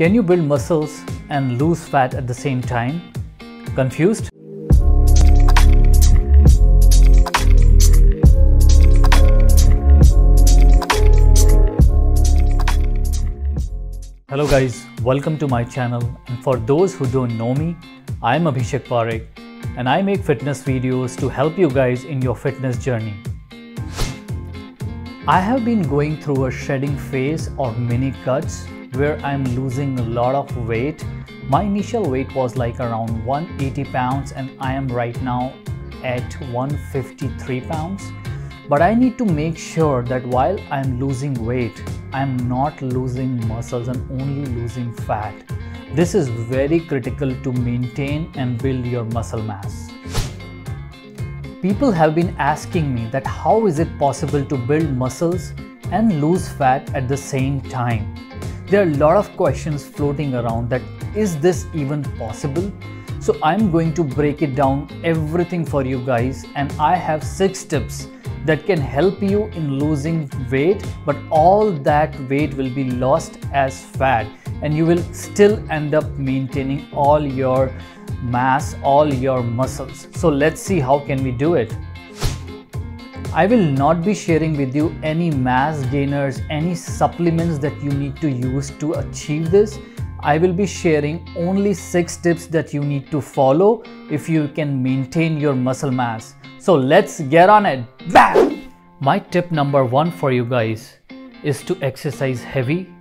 Can you build muscles and lose fat at the same time? Confused? Hello guys, welcome to my channel, and for those who don't know me, I am Abhishek Parekh and I make fitness videos to help you guys in your fitness journey. I have been going through a shedding phase or mini cuts where I am losing a lot of weight. My initial weight was like around 180 pounds and I am right now at 153 pounds. But I need to make sure that while I am losing weight, I am not losing muscles and only losing fat. This is very critical to maintain and build your muscle mass. People have been asking me that how is it possible to build muscles and lose fat at the same time? There are a lot of questions floating around that is this even possible? So I'm going to break it down everything for you guys, and I have 6 tips that can help you in losing weight, but all that weight will be lost as fat and you will still end up maintaining all your mass, all your muscles. So let's see how can we do it. I will not be sharing with you any mass gainers, any supplements that you need to use to achieve this. I will be sharing only 6 tips that you need to follow if you can maintain your muscle mass. So let's get on it. Bam! My tip number 1 for you guys is to exercise heavy.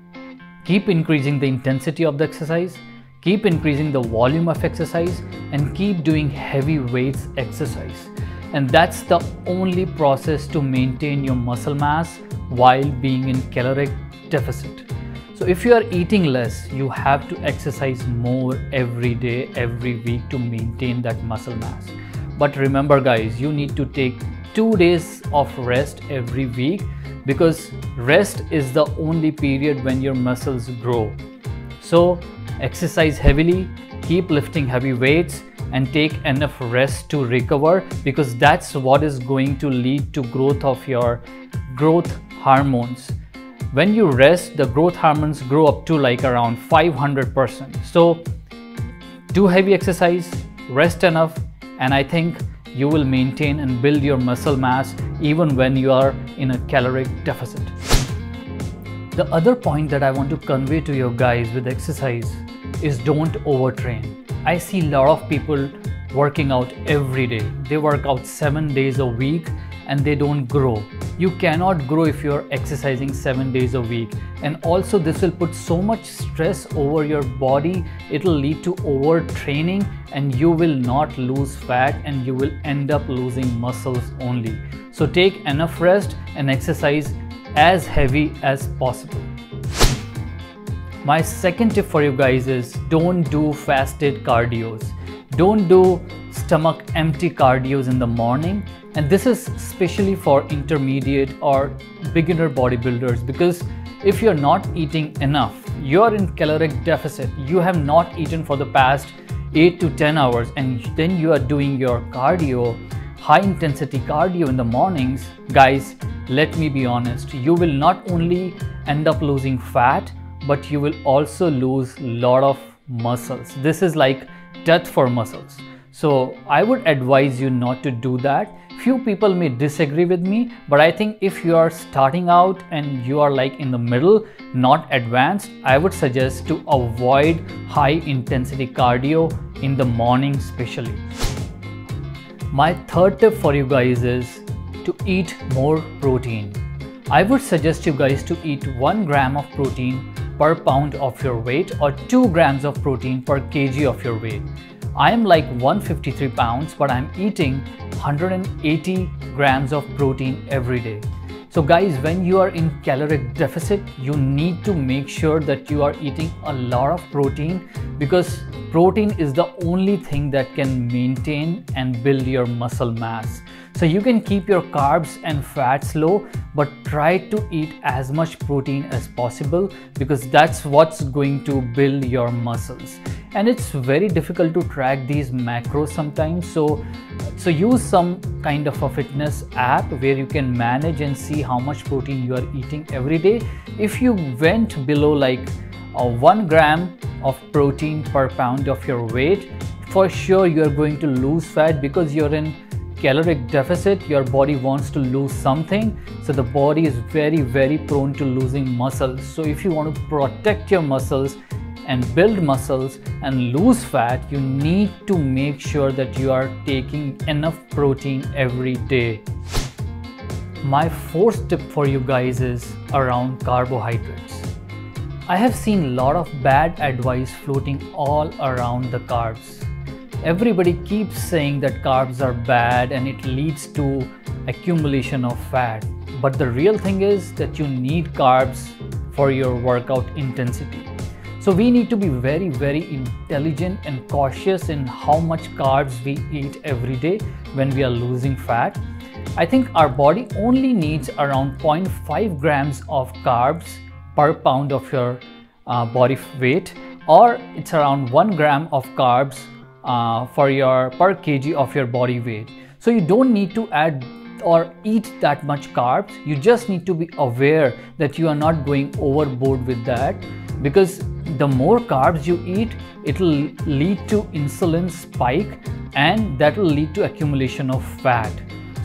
Keep increasing the intensity of the exercise, keep increasing the volume of exercise, and keep doing heavy weights exercise. And that's the only process to maintain your muscle mass while being in caloric deficit. So if you are eating less, you have to exercise more every day, every week to maintain that muscle mass. But remember guys, you need to take 2 days of rest every week, because rest is the only period when your muscles grow. So exercise heavily, keep lifting heavy weights, and take enough rest to recover, because that's what is going to lead to growth of your growth hormones. When you rest, the growth hormones grow up to like around 500%. So do heavy exercise, rest enough, and I think you will maintain and build your muscle mass even when you are in a caloric deficit. The other point that I want to convey to you guys with exercise is don't overtrain. I see a lot of people working out every day. They work out 7 days a week and they don't grow. You cannot grow if you're exercising 7 days a week. And also this will put so much stress over your body. It'll lead to overtraining and you will not lose fat and you will end up losing muscles only. So take enough rest and exercise as heavy as possible. My second tip for you guys is don't do fasted cardios. Don't do stomach empty cardios in the morning. And this is especially for intermediate or beginner bodybuilders, because if you're not eating enough, you're in caloric deficit, you have not eaten for the past 8 to 10 hours, and then you are doing your cardio, high intensity cardio in the mornings, guys, let me be honest, you will not only end up losing fat, but you will also lose a lot of muscles. This is like death for muscles. So I would advise you not to do that. Few people may disagree with me, but I think if you are starting out and you are like in the middle, not advanced, I would suggest to avoid high intensity cardio in the morning especially. My third tip for you guys is to eat more protein. I would suggest you guys to eat 1 gram of protein per pound of your weight or 2 grams of protein per kg of your weight. I am like 153 pounds, but I'm eating 180 grams of protein every day. So guys, when you are in caloric deficit, you need to make sure that you are eating a lot of protein, because protein is the only thing that can maintain and build your muscle mass. So you can keep your carbs and fats low, but try to eat as much protein as possible, because that's what's going to build your muscles. And it's very difficult to track these macros sometimes, so use some kind of a fitness app where you can manage and see how much protein you are eating every day. If you went below like 1 gram of protein per pound of your weight, for sure you are going to lose fat because you're in caloric deficit. Your body wants to lose something, so the body is very prone to losing muscles. So if you want to protect your muscles and build muscles and lose fat, you need to make sure that you are taking enough protein every day. My fourth tip for you guys is around carbohydrates. I have seen a lot of bad advice floating all around the carbs. Everybody keeps saying that carbs are bad and it leads to accumulation of fat. But the real thing is that you need carbs for your workout intensity. So we need to be very intelligent and cautious in how much carbs we eat every day when we are losing fat. I think our body only needs around 0.5 grams of carbs per pound of your body weight, or it's around 1 gram of carbs for your per kg of your body weight. So you don't need to add or eat that much carbs. You just need to be aware that you are not going overboard with that, because the more carbs you eat, it will lead to insulin spike and that will lead to accumulation of fat.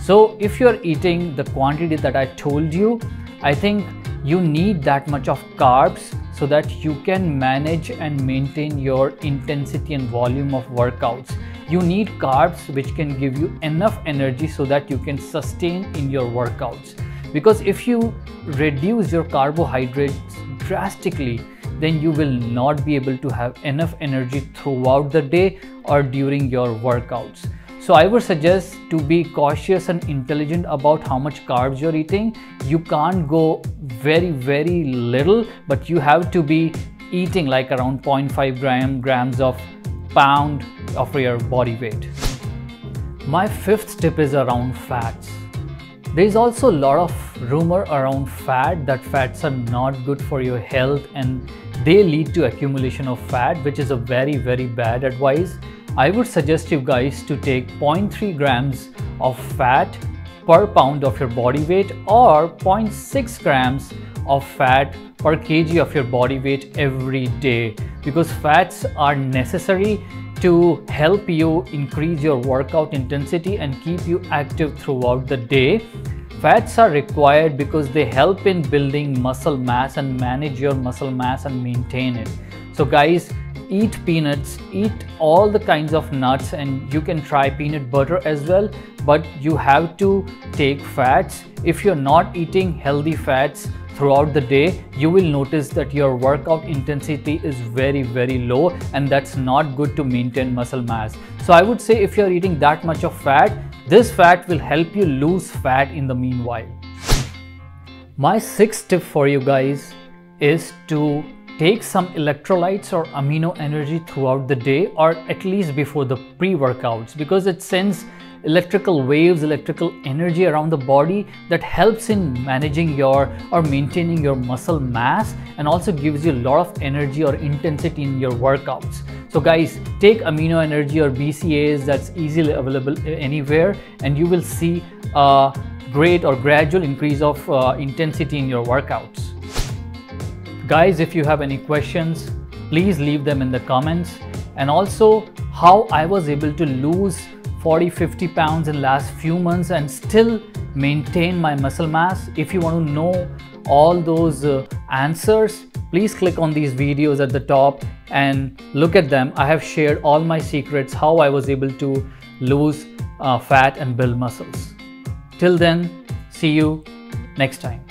So if you're eating the quantity that I told you, I think you need that much of carbs so that you can manage and maintain your intensity and volume of workouts. You need carbs which can give you enough energy so that you can sustain in your workouts. Because if you reduce your carbohydrates drastically, then you will not be able to have enough energy throughout the day or during your workouts. So I would suggest to be cautious and intelligent about how much carbs you're eating. You can't go very little, but you have to be eating like around 0.5 grams of pound of your body weight. My fifth tip is around fats. There is also a lot of rumor around fat that fats are not good for your health and they lead to accumulation of fat, which is a very bad advice. I would suggest you guys to take 0.3 grams of fat per pound of your body weight or 0.6 grams of fat per kg of your body weight every day, because fats are necessary to help you increase your workout intensity and keep you active throughout the day. Fats are required because they help in building muscle mass and manage your muscle mass and maintain it. So guys, eat peanuts, eat all the kinds of nuts, and you can try peanut butter as well, but you have to take fats. If you're not eating healthy fats throughout the day, you will notice that your workout intensity is very low, and that's not good to maintain muscle mass. So I would say if you're eating that much of fat, this fat will help you lose fat in the meanwhile. My sixth tip for you guys is to take some electrolytes or amino energy throughout the day, or at least before the pre-workouts, because it sends electrical waves, electrical energy around the body that helps in managing your or maintaining your muscle mass, and also gives you a lot of energy or intensity in your workouts. So guys, take amino energy or BCAAs that's easily available anywhere, and you will see a great or gradual increase of intensity in your workouts. Guys, if you have any questions, please leave them in the comments. And also how I was able to lose 40-50 pounds in last few months and still maintain my muscle mass. If you want to know all those answers, please click on these videos at the top and look at them. I have shared all my secrets how I was able to lose fat and build muscles. Till then, see you next time.